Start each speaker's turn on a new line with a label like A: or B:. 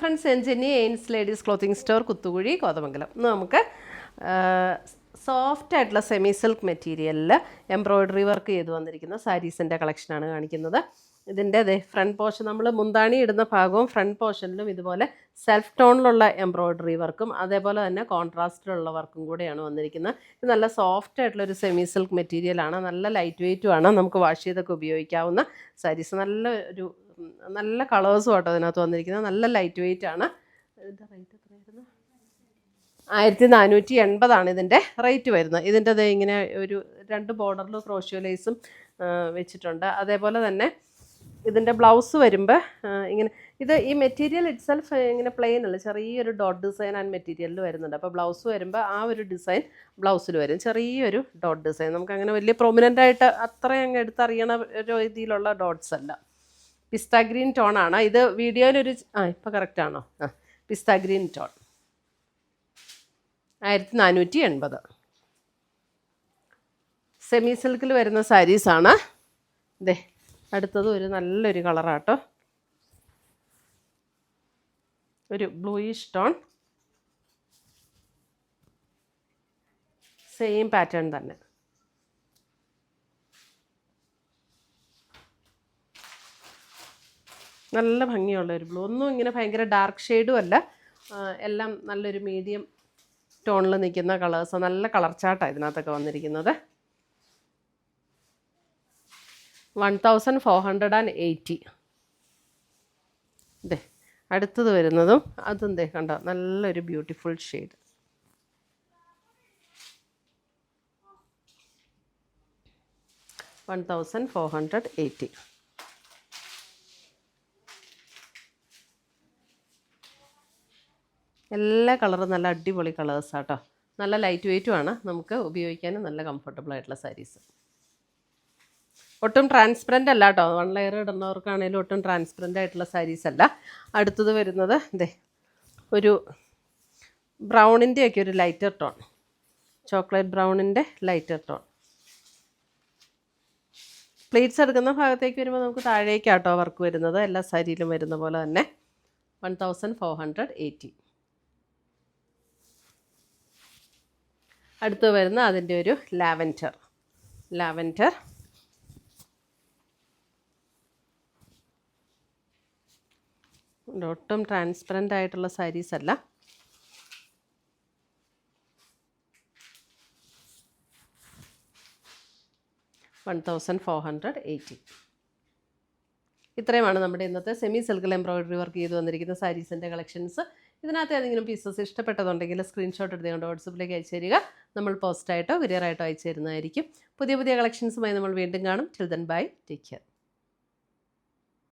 A: Friends, എൻജിനി എയിൻസ് ladies clothing store, Kuthukuzhy, Kothamangalam. ഇന്ന് നമുക്ക് സോഫ്റ്റ് ആയിട്ടുള്ള സെമി സിൽക്ക് മെറ്റീരിയലിൽ എംബ്രോയ്ഡറി വർക്ക് ചെയ്ത് വന്നിരിക്കുന്ന സാരീസിൻ്റെ കളക്ഷനാണ് കാണിക്കുന്നത്. ഇതിൻ്റെ ഫ്രണ്ട് പോർഷൻ, നമ്മൾ മുന്താണി ഇടുന്ന ഭാഗവും ഫ്രണ്ട് പോർഷനിലും ഇതുപോലെ സെൽഫ് ടോണിലുള്ള എംബ്രോയ്ഡറി വർക്കും അതേപോലെ തന്നെ കോൺട്രാസ്റ്റിലുള്ള വർക്കും കൂടെയാണ് വന്നിരിക്കുന്നത്. ഇത് നല്ല സോഫ്റ്റ് ആയിട്ടുള്ളൊരു സെമി സിൽക്ക് മെറ്റീരിയലാണ്. നല്ല ലൈറ്റ് വെയ്റ്റുമാണ്. നമുക്ക് വാഷ് ചെയ്തൊക്കെ ഉപയോഗിക്കാവുന്ന സാരീസ്. നല്ല കളേഴ്സും ആട്ടോ അതിനകത്ത് വന്നിരിക്കുന്നത്. നല്ല ലൈറ്റ് വെയ്റ്റ് ആണ്. ഇതിൻ്റെ റേറ്റ് എത്രയായിരുന്നു? 1480 ഇതിൻ്റെ റേറ്റ് വരുന്നത്. ഇതിൻ്റെ ഇങ്ങനെ ഒരു 2 ബോർഡറിൽ ക്രോഷ്യോ ലേസും വെച്ചിട്ടുണ്ട്. അതേപോലെ തന്നെ ഇതിൻ്റെ ബ്ലൗസ് വരുമ്പോൾ ഇങ്ങനെ ഈ മെറ്റീരിയൽ ഇറ്റ്സെൽഫ് ഇങ്ങനെ പ്ലെയിൻ അല്ല, ചെറിയൊരു ഡോട്ട് ഡിസൈൻ ആൻഡ് മെറ്റീരിയലിൽ വരുന്നുണ്ട്. അപ്പോൾ ബ്ലൗസ് വരുമ്പോൾ ആ ഒരു ഡിസൈൻ ബ്ലൗസിൽ വരും, ചെറിയൊരു ഡോട്ട് ഡിസൈൻ. നമുക്കങ്ങനെ വലിയ പ്രൊമിനൻ്റ് ആയിട്ട് അത്രയും അങ്ങ് എടുത്തറിയണ ഒരു രീതിയിലുള്ള ഡോട്ട്സ് അല്ല. പിസ്ത ഗ്രീൻ ടോണാണ് ഇത്. വീഡിയോയിലൊരു ഇപ്പോൾ കറക്റ്റാണോ? പിസ്ത ഗ്രീൻ ടോൺ 1480. സെമി സിൽക്കിൽ വരുന്ന സാരീസാണ്. അടുത്തത് ഒരു നല്ലൊരു കളറാട്ടോ, ഒരു ബ്ലൂയിഷ് ടോൺ, സെയിം പാറ്റേൺ തന്നെ. നല്ല ഭംഗിയുള്ള ഒരു ബ്ലൂ. ഒന്നും ഇങ്ങനെ ഭയങ്കര ഡാർക്ക് ഷെയ്ഡും അല്ല, എല്ലാം നല്ലൊരു മീഡിയം ടോണിൽ നിൽക്കുന്ന കളേഴ്സ്. നല്ല കളർ ചാർട്ടാണ് ഇതിനകത്തൊക്കെ വന്നിരിക്കുന്നത്. 1480. അടുത്തത് വരുന്നതും അതും കണ്ടോ, നല്ലൊരു ബ്യൂട്ടിഫുൾ ഷെയ്ഡ്. $1480. എല്ലാ കളറും നല്ല അടിപൊളി കളേഴ്സാട്ടോ. നല്ല ലൈറ്റ് വെയ്റ്റുമാണ്. നമുക്ക് ഉപയോഗിക്കാനും നല്ല കംഫർട്ടബിൾ ആയിട്ടുള്ള സാരീസ്. ഒട്ടും ട്രാൻസ്പെറൻ്റ് അല്ല കേട്ടോ. 1 ലെയർ ഇടുന്നവർക്കാണെങ്കിലും ഒട്ടും ട്രാൻസ്പെറൻ്റ് ആയിട്ടുള്ള സാരീസ് അല്ല. അടുത്തത് വരുന്നത് ഒരു ബ്രൗണിൻ്റെയൊക്കെ ഒരു ലൈറ്റർ ടോൺ, ചോക്ലേറ്റ് ബ്രൗണിൻ്റെ ലൈറ്റർ ടോൺ. പ്ലേറ്റ്സ് എടുക്കുന്ന ഭാഗത്തേക്ക് വരുമ്പോൾ നമുക്ക് താഴേക്കാട്ടോ വർക്ക് വരുന്നത്. എല്ലാ സാരിയിലും വരുന്ന പോലെ തന്നെ. 1480. അടുത്ത് വരുന്ന അതിൻ്റെ ഒരു ലാവൻഡർ. ഒട്ടും ട്രാൻസ്പെറൻ്റ് ആയിട്ടുള്ള സാരീസ് അല്ല. $1480. ഇത്രയുമാണ് നമ്മുടെ ഇന്നത്തെ സെമി സിൽക്കിൽ എംബ്രോയ്ഡറി വർക്ക് ചെയ്ത് വന്നിരിക്കുന്ന സാരീസിൻ്റെ കളക്ഷൻസ്. ഇതിനകത്ത് ഏതെങ്കിലും പീസസ് ഇഷ്ടപ്പെട്ടതുണ്ടെങ്കിൽ സ്ക്രീൻഷോട്ട് എടുത്തുകൊണ്ട് വാട്സപ്പിലേക്ക് അയച്ചു തരിക. നമ്മൾ പോസ്റ്റായിട്ടോ കൊറിയറായിട്ടോ അയച്ചു തരുന്നതായിരിക്കും. പുതിയ കളക്ഷൻസുമായി നമ്മൾ വീണ്ടും കാണും. Till then bye, take care.